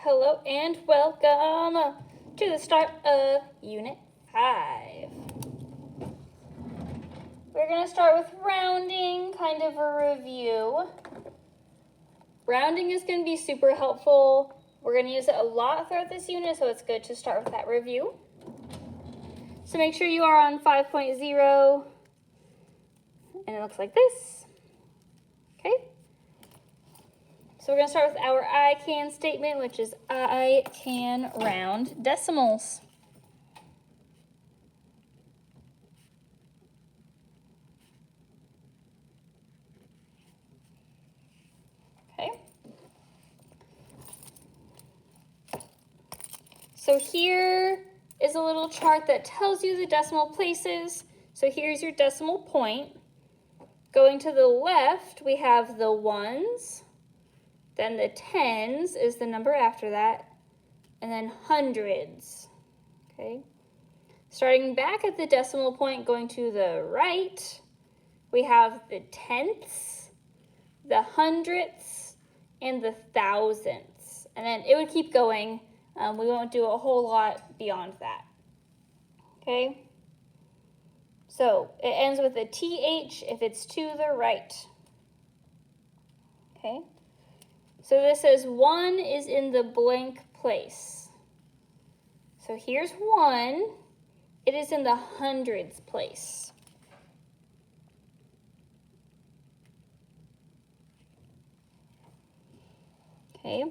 Hello and welcome to the start of Unit 5. We're going to start with rounding, kind of a review. Rounding is going to be super helpful. We're going to use it a lot throughout this unit, so it's good to start with that review. So make sure you are on 5.0, and it looks like this. Okay. So we're going to start with our I can statement, which is I can round decimals. Okay. So here is a little chart that tells you the decimal places. So here's your decimal point. Going to the left, we have the ones. Then the tens is the number after that, and then hundreds, okay? Starting back at the decimal point, going to the right, we have the tenths, the hundredths, and the thousandths. And then it would keep going. We won't do a whole lot beyond that, okay? So it ends with a TH if it's to the right, okay? So this says 1 is in the blank place. So here's 1. It is in the hundreds place. Okay.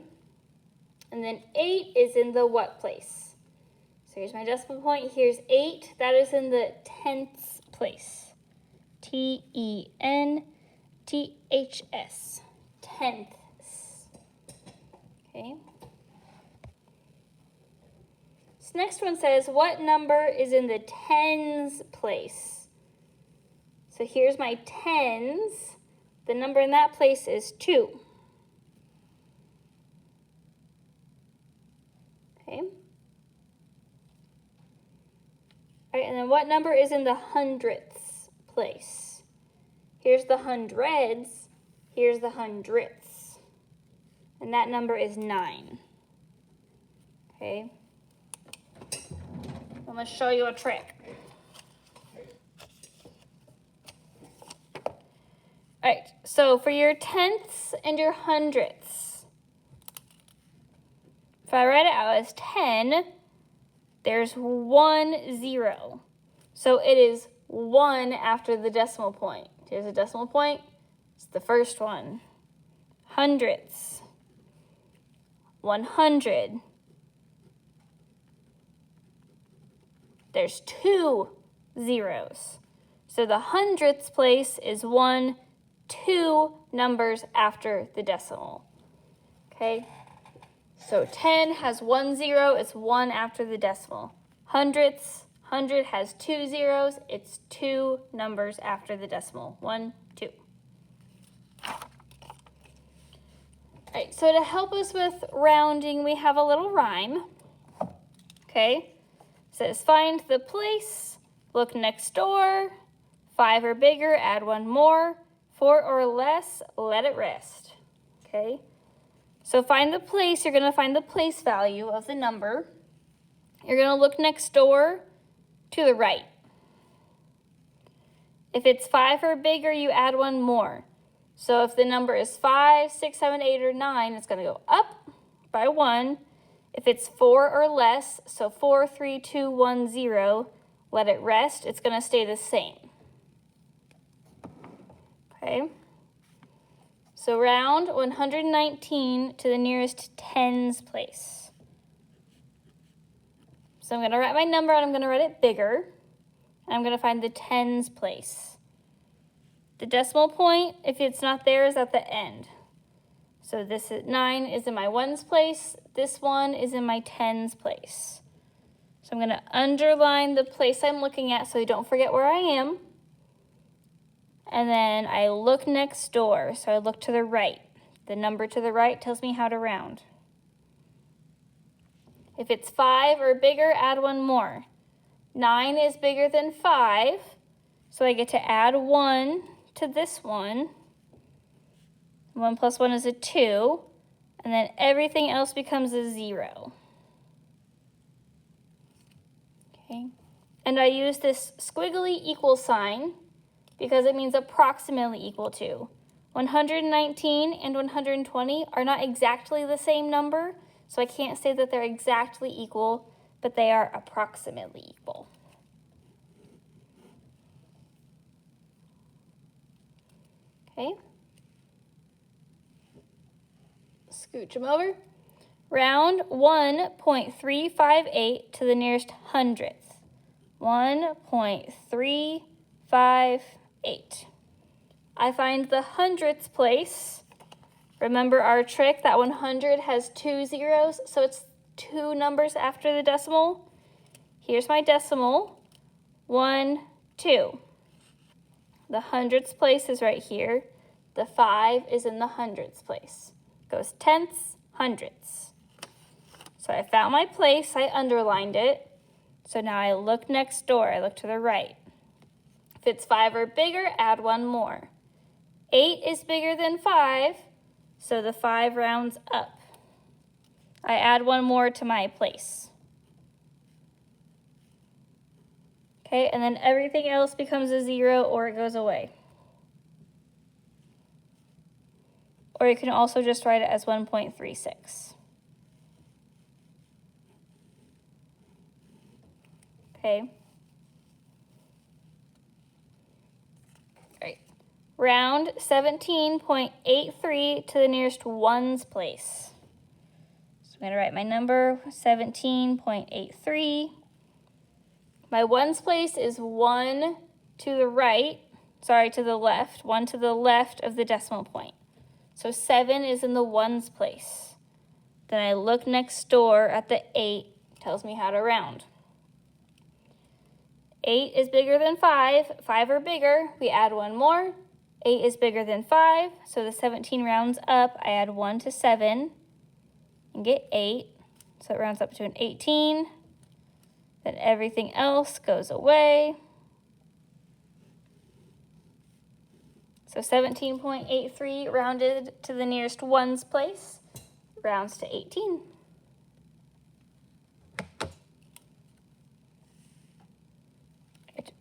And then 8 is in the what place? So here's my decimal point. Here's 8. That is in the tenths place. T-E-N-T-H-S. Tenth. Okay. This next one says, what number is in the tens place? So here's my tens. The number in that place is 2. Okay. All right, and then what number is in the hundredths place? Here's the hundreds. Here's the hundredths. And that number is 9. Okay. I'm going to show you a trick. All right, so for your tenths and your hundredths, if I write it out as 10, there's 1 0. So it is 1 after the decimal point. Here's a decimal point. It's the first one. Hundredths. 100. There's 2 zeros. So the hundredths place is 1, 2 numbers after the decimal. Okay? So 10 has 1 0, it's 1 after the decimal. Hundredths, 100 has 2 zeros, it's 2 numbers after the decimal. 1, 2. All right, so to help us with rounding, we have a little rhyme. Okay, it says find the place, look next door, 5 or bigger, add 1 more, 4 or less, let it rest. Okay, so find the place, you're going to find the place value of the number. You're going to look next door to the right. If it's 5 or bigger, you add 1 more. So if the number is 5, 6, 7, 8, or 9, it's going to go up by 1. If it's 4 or less, so 4, 3, 2, 1, 0, let it rest. It's going to stay the same. Okay. So round 119 to the nearest tens place. So I'm going to write my number, and I'm going to write it bigger. And I'm going to find the tens place. The decimal point, if it's not there, is at the end. So this 9 is in my ones place. This 1 is in my tens place. So I'm going to underline the place I'm looking at so I don't forget where I am. And then I look next door. So I look to the right. The number to the right tells me how to round. If it's 5 or bigger, add 1 more. 9 is bigger than 5, so I get to add 1 to this one. 1 plus 1 is a 2. and then everything else becomes a 0. Okay, and I use this squiggly equal sign because it means approximately equal to. 119 and 120 are not exactly the same number, so I can't say that they're exactly equal, but they are approximately equal. Okay. Scooch them over. Round 1.358 to the nearest hundredth. 1.358. I find the hundredths place. Remember our trick that 100 has 2 zeros, so it's 2 numbers after the decimal. Here's my decimal, 1, 2. The hundredths place is right here. The 5 is in the hundredths place. Goes tenths, hundredths. So I found my place, I underlined it. So now I look next door, I look to the right. If it's 5 or bigger, add 1 more. 8 is bigger than 5, so the 5 rounds up. I add 1 more to my place. Okay, and then everything else becomes a 0 or it goes away. Or you can also just write it as 1.36. Okay. All right. Round 17.83 to the nearest ones place. So I'm going to write my number, 17.83. My ones place is 1 to the right, to the left, 1 to the left of the decimal point. So 7 is in the ones place. Then I look next door at the 8, tells me how to round. 8 is bigger than 5, 5 or bigger, we add 1 more. 8 is bigger than 5, so the 17 rounds up, I add 1 to 7 and get 8. So it rounds up to an 18. Then everything else goes away. So 17.83 rounded to the nearest ones place, rounds to 18.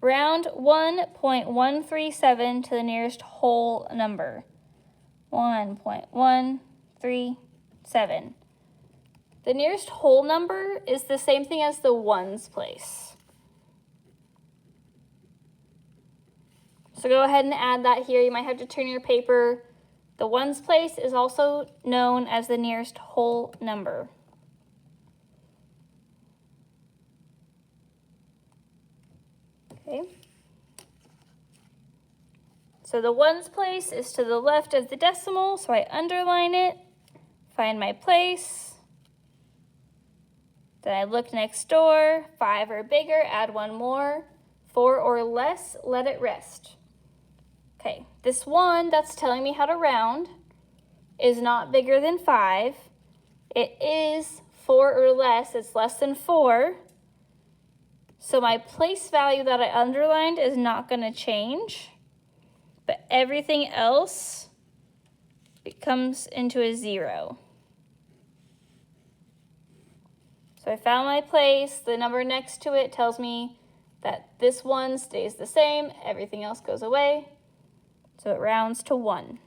Round 1.137 to the nearest whole number. 1.137. The nearest whole number is the same thing as the ones place. So go ahead and add that here. You might have to turn your paper. The ones place is also known as the nearest whole number. Okay. So the ones place is to the left of the decimal, so I underline it, find my place. Then I look next door, 5 or bigger, add 1 more. 4 or less, let it rest. Okay, this 1 that's telling me how to round is not bigger than 5. It is 4 or less, it's less than 4. So my place value that I underlined is not going to change, but everything else comes into a 0. So I found my place. The number next to it tells me that this 1 stays the same, everything else goes away. So it rounds to 1.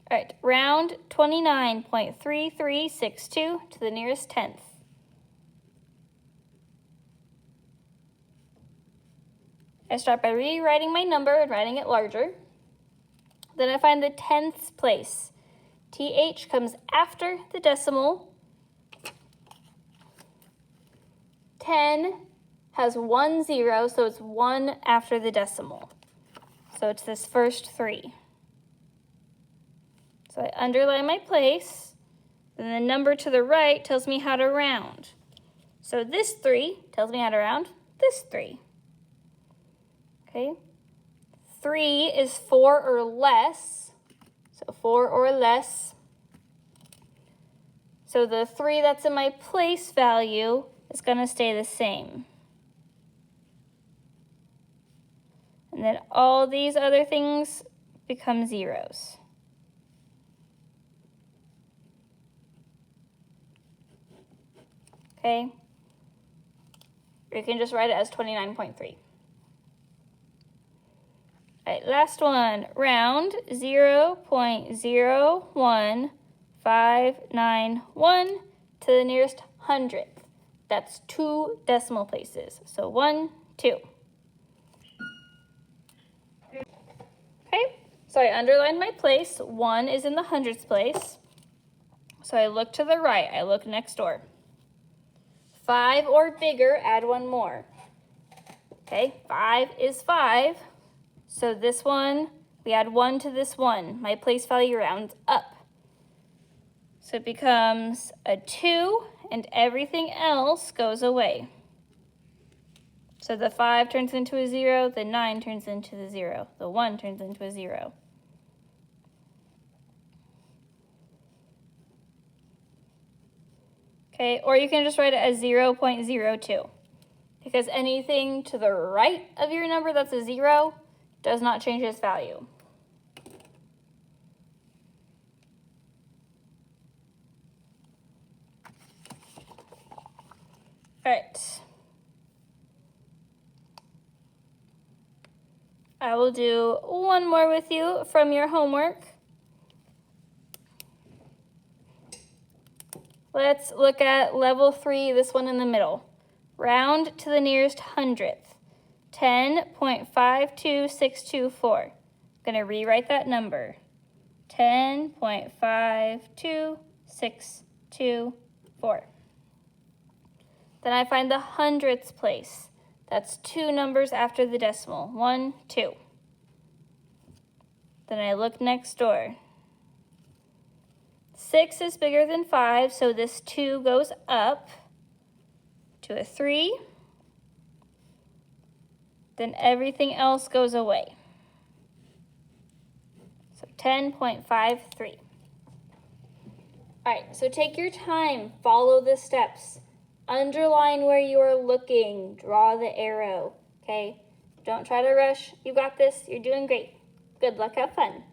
All right, round 29.3362 to the nearest tenth. I start by rewriting my number and writing it larger. Then I find the tenths place. TH comes after the decimal. 10 has 1 0, so it's 1 after the decimal. So it's this first 3. So I underline my place, and the number to the right tells me how to round. So this 3 tells me how to round this 3. Okay. 3 is 4 or less, so 4 or less. So the 3 that's in my place value is going to stay the same. And then all these other things become zeros. Okay? Or you can just write it as 29.3. All right, last one. Round 0.01591 to the nearest hundredth. That's 2 decimal places. So 1, 2. Okay, so I underlined my place. 1 is in the hundredths place. So I look to the right. I look next door. 5 or bigger, add 1 more. Okay, 5 is 5. So this one, we add 1 to this one. My place value rounds up. So it becomes a 2, and everything else goes away. So the 5 turns into a 0, the 9 turns into the 0, the 1 turns into a 0. Okay, or you can just write it as 0.02, because anything to the right of your number that's a 0 does not change its value. All right. I will do one more with you from your homework. Let's look at level 3, this one in the middle. Round to the nearest hundredth. 10.52624. I'm going to rewrite that number. 10.52624. Then I find the hundredths place. That's 2 numbers after the decimal. 1, 2. Then I look next door. 6 is bigger than 5, so this 2 goes up to a 3. Then everything else goes away. So 10.53. All right, so take your time, follow the steps. Underline where you are looking, draw the arrow, okay? Don't try to rush. You got this, you're doing great. Good luck, have fun.